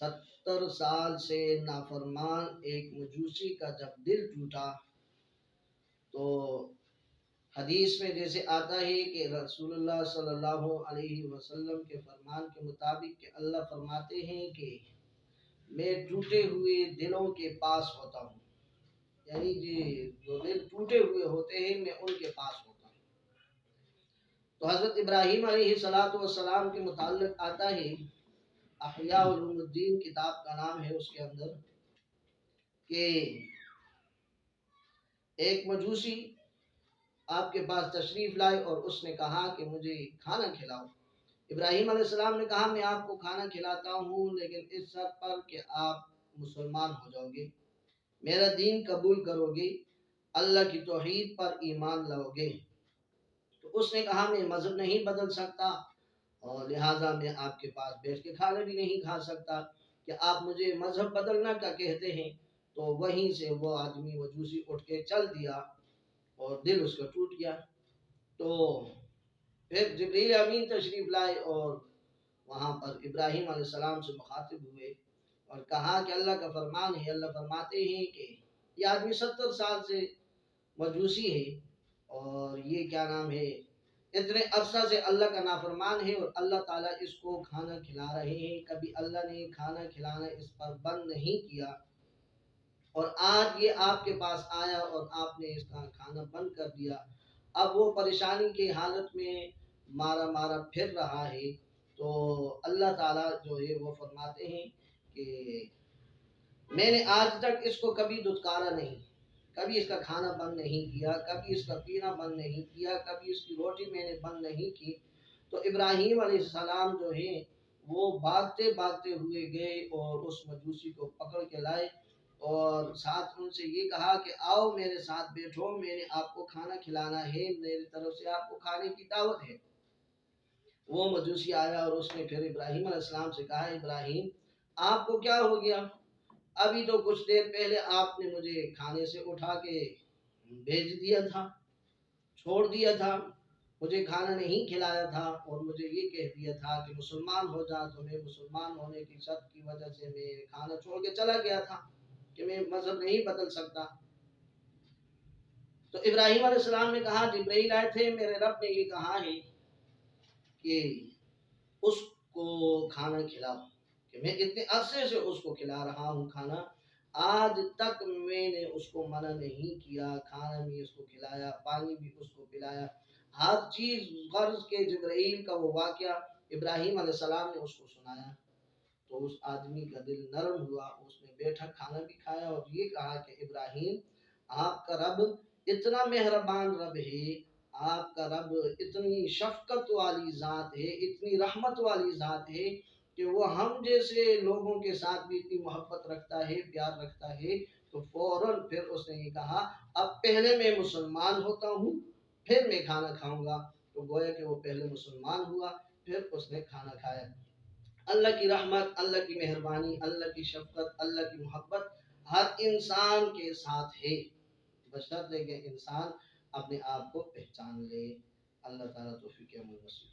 70 سال سے نافرمان ایک مجوسی کا جب دل ٹوٹا تو حدیث میں جیسے آتا ہے کہ رسول اللہ صلی اللہ علیہ وسلم کے فرمان کے مطابق کہ اللہ فرماتے ہیں کہ میں ٹوٹے ہوئے دلوں کے پاس ہوتا ہوں، یعنی جو دل ٹوٹے ہوئے ہوتے ہیں میں ان کے پاس ہوتا ہوں۔ تو حضرت ابراہیم علیہ السلام کے متعلق آتا ہے، احیاء علوم الدین کتاب کا نام ہے، اس کے اندر کہ ایک مجوسی آپ کے پاس تشریف لائے اور اس نے کہا کہ مجھے کھانا کھلاؤ۔ ابراہیم علیہ السلام نے کہا میں آپ کو کھانا کھلاتا ہوں لیکن اس شرط پر کہ آپ مسلمان ہو جاؤ گے، میرا دین قبول کرو گے، اللہ کی توحید پر ایمان لاؤ گے۔ تو اس نے کہا میں مذہب نہیں بدل سکتا اور لہٰذا میں آپ کے پاس بیٹھ کے کھانا بھی نہیں کھا سکتا کہ آپ مجھے مذہب بدلنا کا کہتے ہیں۔ تو وہیں سے وہ آدمی مجوسی اٹھ کے چل دیا اور دل اس کا ٹوٹ گیا۔ تو پھر جبریل امین تشریف لائے اور وہاں پر ابراہیم علیہ السلام سے مخاطب ہوئے اور کہا کہ اللہ کا فرمان ہے، اللہ فرماتے ہیں کہ یہ آدمی 70 سال سے مجوسی ہے اور یہ کیا نام ہے اتنے عرصہ سے اللہ کا نافرمان ہے اور اللہ تعالیٰ اس کو کھانا کھلا رہے ہیں، کبھی اللہ نے کھانا کھلانا اس پر بند نہیں کیا، اور آج یہ آپ کے پاس آیا اور آپ نے اس کا کھانا بند کر دیا۔ اب وہ پریشانی کی حالت میں مارا پھر رہا ہے۔ تو اللہ تعالیٰ جو ہے وہ فرماتے ہیں کہ میں نے آج تک اس کو کبھی دھتکارا نہیں، کبھی اس کا کھانا بند نہیں کیا، کبھی اس کا پینا بند نہیں کیا، کبھی اس کی روٹی میں نے بند نہیں کی۔ تو ابراہیم علیہ السلام جو ہے وہ بھاگتے ہوئے گئے اور اس مجوسی کو پکڑ کے لائے اور ساتھ ان سے یہ کہا کہ آؤ میرے ساتھ بیٹھو، میں نے آپ کو کھانا کھلانا ہے، میری طرف سے آپ کو کھانے کی دعوت ہے۔ وہ مجوسی آیا اور اس نے پھر ابراہیم علیہ السلام سے کہا ابراہیم آپ کو کیا ہو گیا؟ ابھی تو کچھ دیر پہلے آپ نے مجھے کھانے سے اٹھا کے بھیج دیا تھا، چھوڑ دیا تھا، مجھے کھانا نہیں کھلایا تھا اور مجھے یہ کہہ دیا تھا کہ مسلمان ہو جا، تو میں مسلمان ہونے کی شرط کی وجہ سے میں کھانا چھوڑ کے چلا گیا تھا کہ میں مذہب نہیں بدل سکتا۔ تو ابراہیم علیہ السلام نے کہا جبرائیل آئے تھے، میرے رب نے یہ کہا ہے کہ اس کو کھانا کھلاؤ، کہ میں اتنے عرصے سے اس کو کھلا رہا ہوں کھانا، آج تک میں نے اس کو منع نہیں کیا، کھانا بھی اس کو کھلایا، پانی بھی اس کو پلایا، ہر چیز غرض کے جبرائیل کا وہ واقعہ ابراہیم علیہ السلام نے اس کو سنایا۔ تو اس آدمی کا دل نرم ہوا، اس نے بیٹھا کھانا بھی کھایا اور یہ کہا کہ ابراہیم آپ کا رب اتنا مہربان رب ہے، آپ کا رب اتنی شفقت والی ذات ہے، اتنی رحمت والی ذات ہے کہ وہ ہم جیسے لوگوں کے ساتھ بھی اتنی محبت رکھتا ہے، پیار رکھتا ہے۔ تو فوراً پھر اس نے یہ کہا اب پہلے میں مسلمان ہوتا ہوں پھر میں کھانا کھاؤں گا۔ تو گویا کہ وہ پہلے مسلمان ہوا پھر اس نے کھانا کھایا۔ اللہ کی رحمت، اللہ کی مہربانی، اللہ کی شفقت، اللہ کی محبت ہر انسان کے ساتھ ہے، بشرطے کہ انسان اپنے آپ کو پہچان لے۔ اللہ تعالیٰ توفیق عمل نصیب